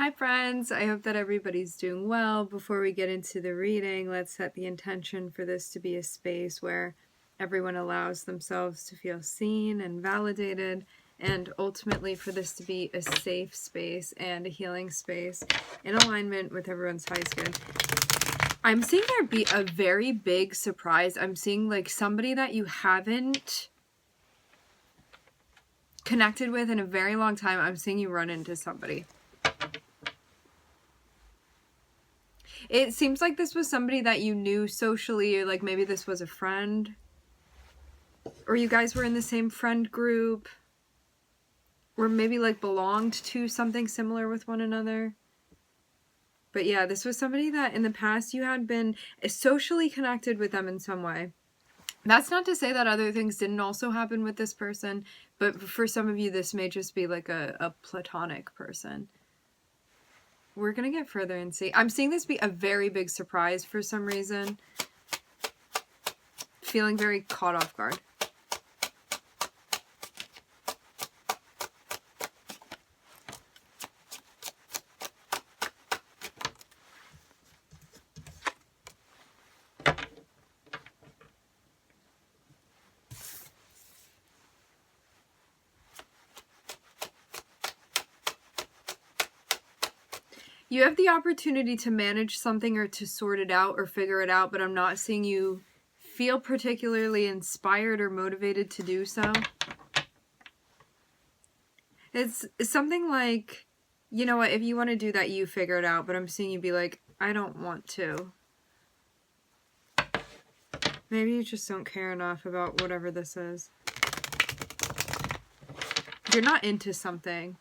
Hi friends, I hope that everybody's doing well. Before we get into the reading, let's set the intention for this to be a space where everyone allows themselves to feel seen and validated, and ultimately for this to be a safe space and a healing space in alignment with everyone's highest good. I'm seeing there be a very big surprise. I'm seeing like somebody that you haven't connected with in a very long time. I'm seeing you run into somebody. It seems like this was somebody that you knew socially, or like maybe this was a friend, or you guys were in the same friend group, or maybe like belonged to something similar with one another. But yeah, this was somebody that in the past you had been socially connected with them in some way. That's not to say that other things didn't also happen with this person, but for some of you this may just be like a platonic person. We're gonna get further and see. I'm seeing this be a very big surprise for some reason. Feeling very caught off guard. You have the opportunity to manage something or to sort it out or figure it out, but I'm not seeing you feel particularly inspired or motivated to do so. It's something like, you know what, if you want to do that, you figure it out, but I'm seeing you be like, I don't want to. Maybe you just don't care enough about whatever this is. You're not into something.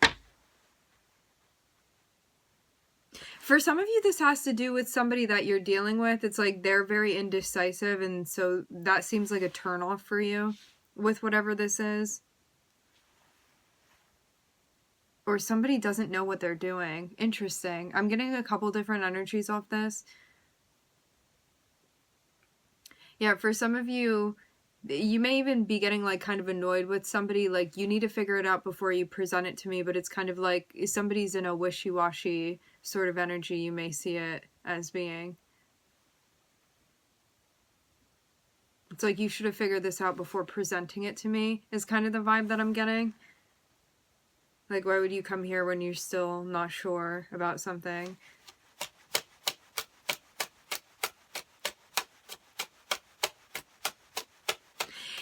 For some of you, this has to do with somebody that you're dealing with. It's like they're very indecisive, and so that seems like a turnoff for you with whatever this is. Or somebody doesn't know what they're doing. Interesting. I'm getting a couple different energies off this. Yeah, for some of you, you may even be getting like kind of annoyed with somebody, like you need to figure it out before you present it to me, but it's kind of like if somebody's in a wishy-washy sort of energy, you may see it as being. It's like you should have figured this out before presenting it to me is kind of the vibe that I'm getting. Like, why would you come here when you're still not sure about something?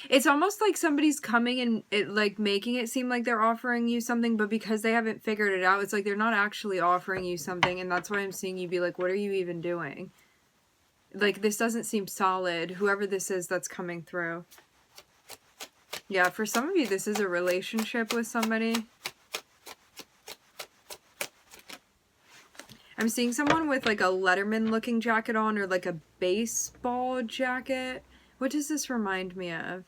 It's almost like somebody's coming and like making it seem like they're offering you something, but because they haven't figured it out, it's like they're not actually offering you something, and that's why I'm seeing you be like, what are you even doing? Like, this doesn't seem solid, whoever this is that's coming through. Yeah, for some of you, this is a relationship with somebody. I'm seeing someone with like a Letterman looking jacket on, or like a baseball jacket. What does this remind me of?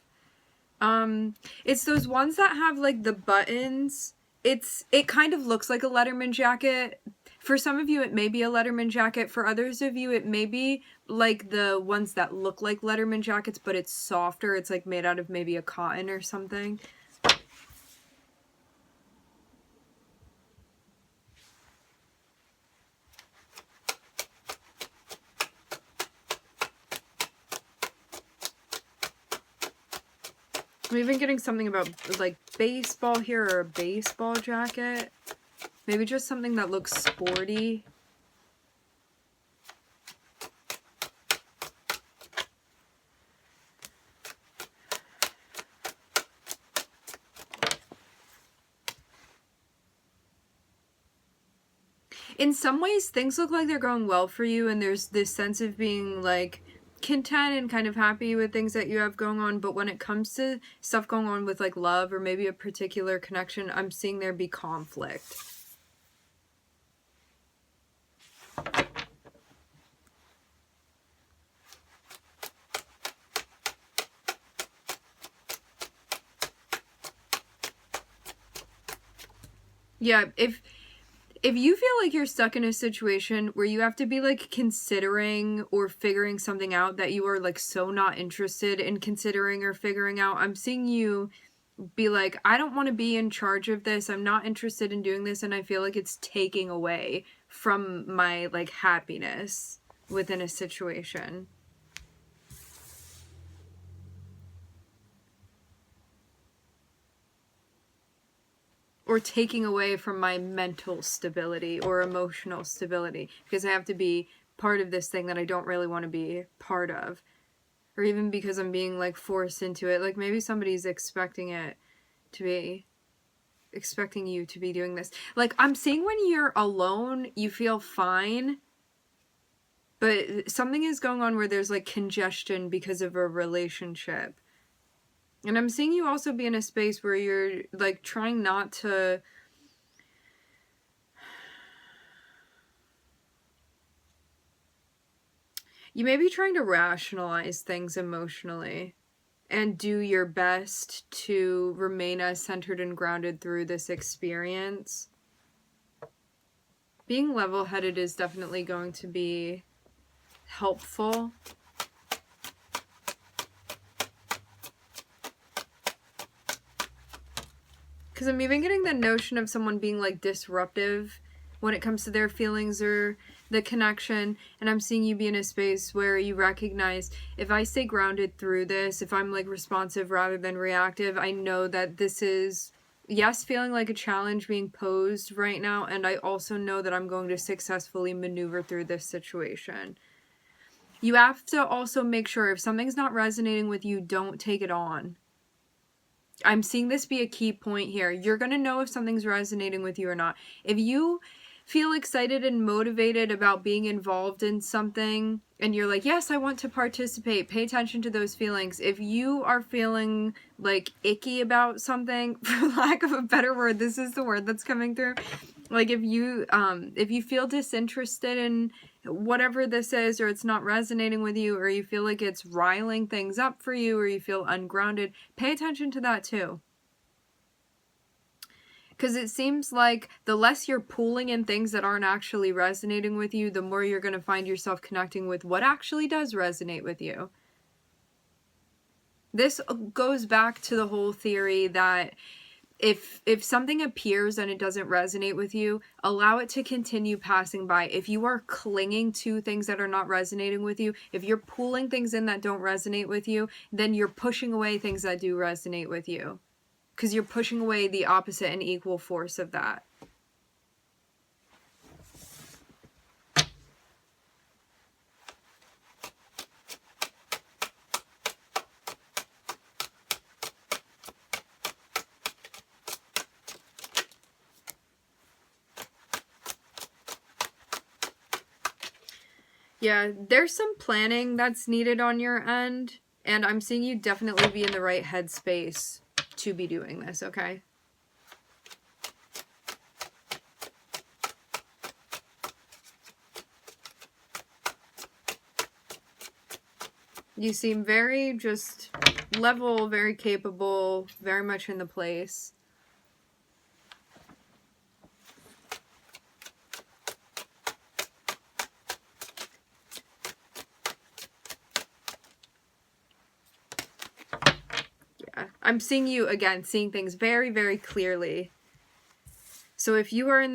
It's those ones that have like the buttons. It kind of looks like a Letterman jacket. For some of you, it may be a Letterman jacket. For others of you, it may be like the ones that look like Letterman jackets, but it's softer. It's like made out of maybe a cotton or something. I'm even getting something about like baseball here, or a baseball jacket. Maybe just something that looks sporty. In some ways, things look like they're going well for you, and there's this sense of being like content and kind of happy with things that you have going on. But when it comes to stuff going on with like love or maybe a particular connection, I'm seeing there be conflict. Yeah, if you feel like you're stuck in a situation where you have to be like considering or figuring something out that you are like so not interested in considering or figuring out, I'm seeing you be like, I don't want to be in charge of this. I'm not interested in doing this, and I feel like it's taking away from my like happiness within a situation. Or taking away from my mental stability or emotional stability, because I have to be part of this thing that I don't really want to be part of. Or even because I'm being like forced into it. Like maybe somebody's expecting you to be doing this. Like I'm seeing when you're alone, you feel fine. But something is going on where there's like congestion because of a relationship. And I'm seeing you also be in a space where you're like trying not to... You may be trying to rationalize things emotionally and do your best to remain as centered and grounded through this experience. Being level-headed is definitely going to be helpful. Because I'm even getting the notion of someone being like disruptive when it comes to their feelings or the connection. And I'm seeing you be in a space where you recognize, if I stay grounded through this, if I'm like responsive rather than reactive, I know that this is, yes, feeling like a challenge being posed right now. And I also know that I'm going to successfully maneuver through this situation. You have to also make sure if something's not resonating with you, don't take it on. I'm seeing this be a key point here. You're going to know if something's resonating with you or not. If you feel excited and motivated about being involved in something and you're like, yes, I want to participate, pay attention to those feelings. If you are feeling like icky about something, for lack of a better word, this is the word that's coming through. Like if you feel disinterested in whatever this is, or it's not resonating with you, or you feel like it's riling things up for you, or you feel ungrounded, pay attention to that too. Because it seems like the less you're pulling in things that aren't actually resonating with you, the more you're going to find yourself connecting with what actually does resonate with you. This goes back to the whole theory that if something appears and it doesn't resonate with you, allow it to continue passing by. If you are clinging to things that are not resonating with you, if you're pulling things in that don't resonate with you, then you're pushing away things that do resonate with you. Because you're pushing away the opposite and equal force of that. Yeah, there's some planning that's needed on your end, and I'm seeing you definitely be in the right headspace to be doing this, okay? You seem very just level, very capable, very much in the place. I'm seeing you, again, seeing things very, very clearly. So if you're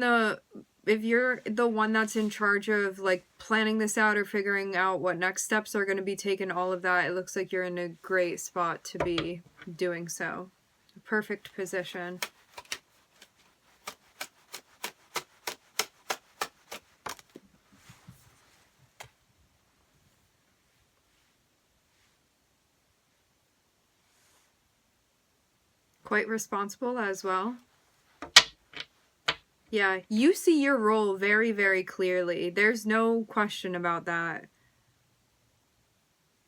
the one that's in charge of, like, planning this out or figuring out what next steps are going to be taken, all of that, it looks like you're in a great spot to be doing so. A perfect position. Quite responsible as well. Yeah, you see your role very, very clearly. There's no question about that.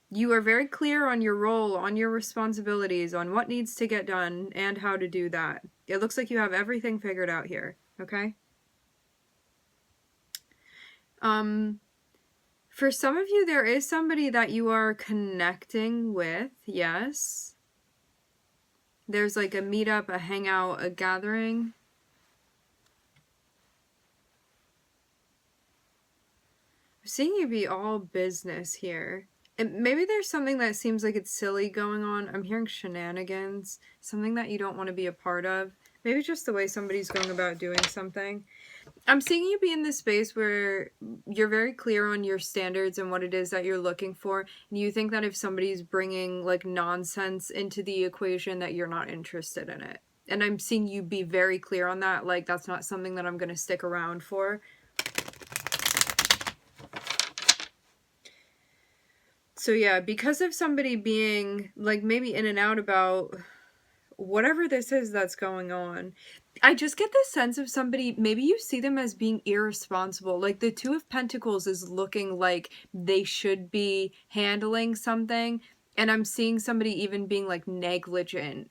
You are very clear on your role, on your responsibilities, on what needs to get done, and how to do that. It looks like you have everything figured out here, okay? For some of you, there is somebody that you are connecting with, yes. There's like a meetup, a hangout, a gathering. I'm seeing you be all business here. And maybe there's something that seems like it's silly going on. I'm hearing shenanigans, something that you don't want to be a part of. Maybe just the way somebody's going about doing something. I'm seeing you be in this space where you're very clear on your standards and what it is that you're looking for. And you think that if somebody's bringing like nonsense into the equation, that you're not interested in it. And I'm seeing you be very clear on that. Like, that's not something that I'm going to stick around for. So yeah, because of somebody being like maybe in and out about whatever this is that's going on, I just get this sense of somebody, maybe you see them as being irresponsible. Like the Two of Pentacles is looking like they should be handling something, and I'm seeing somebody even being like negligent.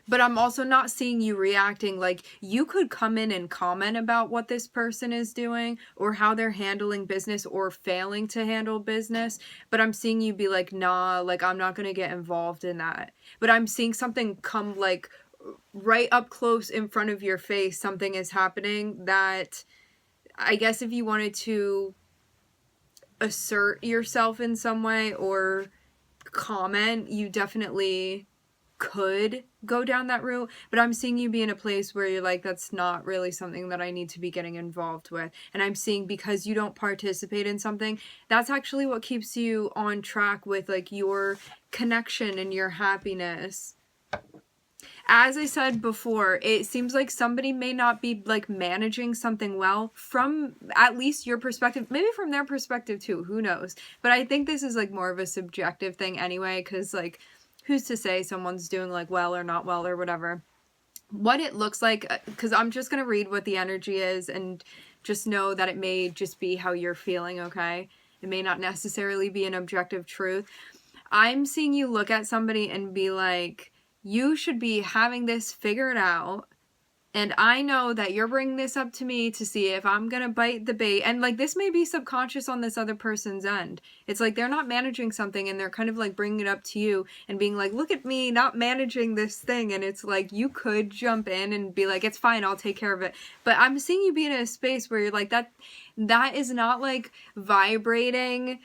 But I'm also not seeing you reacting. Like, you could come in and comment about what this person is doing or how they're handling business or failing to handle business. But I'm seeing you be like, nah, like, I'm not going to get involved in that. But I'm seeing something come like right up close in front of your face. Something is happening that I guess if you wanted to assert yourself in some way or comment, you definitely could go down that route, but I'm seeing you be in a place where you're like, that's not really something that I need to be getting involved with. And I'm seeing because you don't participate in something, that's actually what keeps you on track with like your connection and your happiness. As I said before, it seems like somebody may not be like managing something well from at least your perspective, maybe from their perspective too, who knows. But I think this is like more of a subjective thing anyway, because like who's to say someone's doing like well or not well or whatever. What it looks like, because I'm just going to read what the energy is and just know that it may just be how you're feeling, okay? It may not necessarily be an objective truth. I'm seeing you look at somebody and be like, you should be having this figured out. And I know that you're bringing this up to me to see if I'm going to bite the bait. And like, this may be subconscious on this other person's end. It's like they're not managing something and they're kind of like bringing it up to you and being like, look at me not managing this thing. And it's like, you could jump in and be like, it's fine, I'll take care of it. But I'm seeing you be in a space where you're like, that is not like vibrating.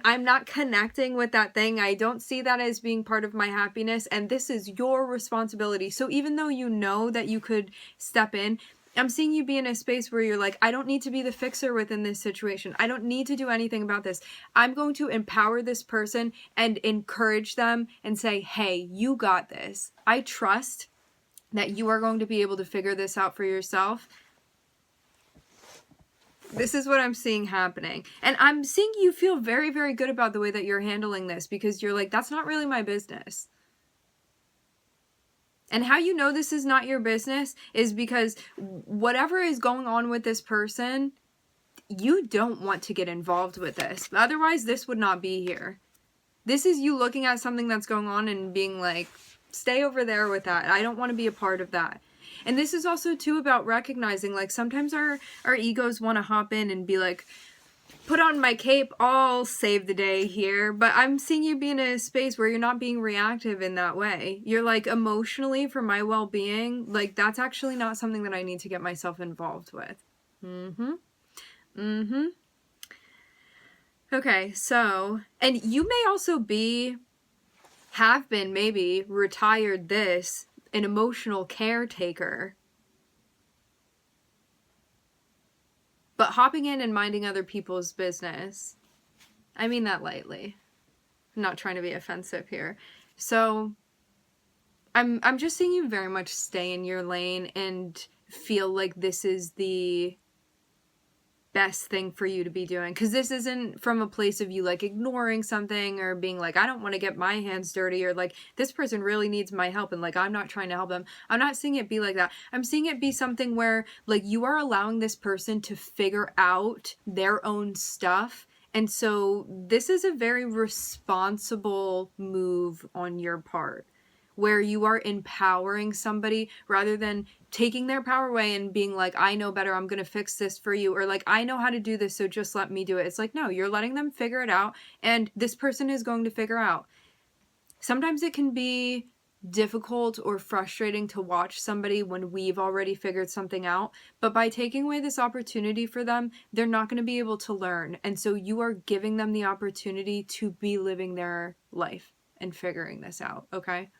I'm not connecting with that thing. I don't see that as being part of my happiness. And this is your responsibility. So even though you know that you could step in, I'm seeing you be in a space where you're like, I don't need to be the fixer within this situation. I don't need to do anything about this. I'm going to empower this person and encourage them and say, hey, you got this. I trust that you are going to be able to figure this out for yourself. This is what I'm seeing happening. And I'm seeing you feel very, very good about the way that you're handling this because you're like, that's not really my business. And how you know this is not your business is because whatever is going on with this person, you don't want to get involved with this. Otherwise, this would not be here. This is you looking at something that's going on and being like, stay over there with that. I don't want to be a part of that. And this is also too about recognizing, like, sometimes our egos want to hop in and be like, put on my cape, I'll save the day here. But I'm seeing you be in a space where you're not being reactive in that way. You're like, emotionally, for my well-being, like, that's actually not something that I need to get myself involved with. Okay, so, and you may also have been maybe retired an emotional caretaker. But hopping in and minding other people's business, I mean that lightly. I'm not trying to be offensive here. So I'm just seeing you very much stay in your lane and feel like this is the best thing for you to be doing, because this isn't from a place of you like ignoring something or being like, I don't want to get my hands dirty, or like, this person really needs my help and like, I'm not trying to help them. I'm not seeing it be like that. I'm seeing it be something where like you are allowing this person to figure out their own stuff. And so this is a very responsible move on your part, where you are empowering somebody rather than taking their power away and being like, I know better, I'm going to fix this for you. Or like, I know how to do this, so just let me do it. It's like, no, you're letting them figure it out, and this person is going to figure out. Sometimes it can be difficult or frustrating to watch somebody when we've already figured something out. But by taking away this opportunity for them, they're not going to be able to learn. And so you are giving them the opportunity to be living their life and figuring this out, okay?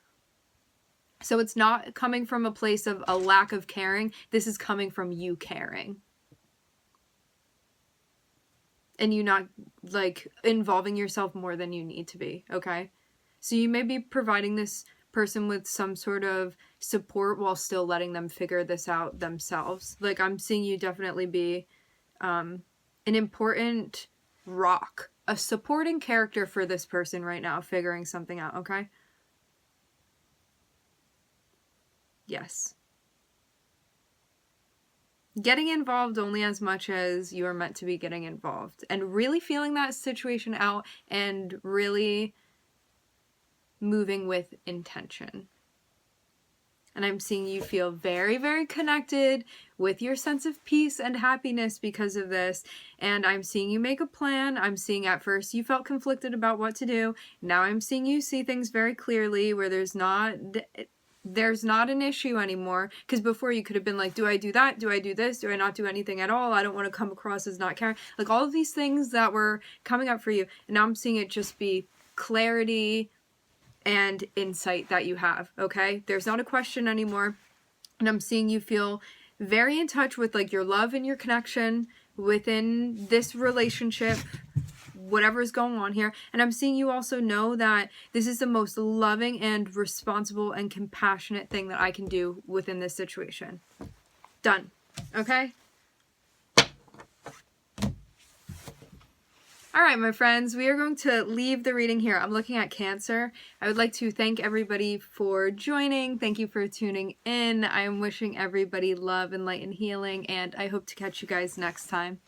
So it's not coming from a place of a lack of caring. This is coming from you caring. And you not, like, involving yourself more than you need to be, okay? So you may be providing this person with some sort of support while still letting them figure this out themselves. Like, I'm seeing you definitely be an important rock, a supporting character for this person right now, figuring something out, okay? Yes. Getting involved only as much as you are meant to be getting involved, and really feeling that situation out and really moving with intention. And I'm seeing you feel very, very connected with your sense of peace and happiness because of this. And I'm seeing you make a plan. I'm seeing at first you felt conflicted about what to do. Now I'm seeing you see things very clearly where there's not an issue anymore. Because before you could have been like, do I do that? Do I do this? Do I not do anything at all? I don't want to come across as not caring. Like all of these things that were coming up for you. And now I'm seeing it just be clarity and insight that you have, okay? There's not a question anymore. And I'm seeing you feel very in touch with like your love and your connection within this relationship, whatever is going on here. And I'm seeing you also know that this is the most loving and responsible and compassionate thing that I can do within this situation. Done. Okay? All right, my friends, we are going to leave the reading here. I'm looking at Cancer. I would like to thank everybody for joining. Thank you for tuning in. I am wishing everybody love and light and healing, and I hope to catch you guys next time.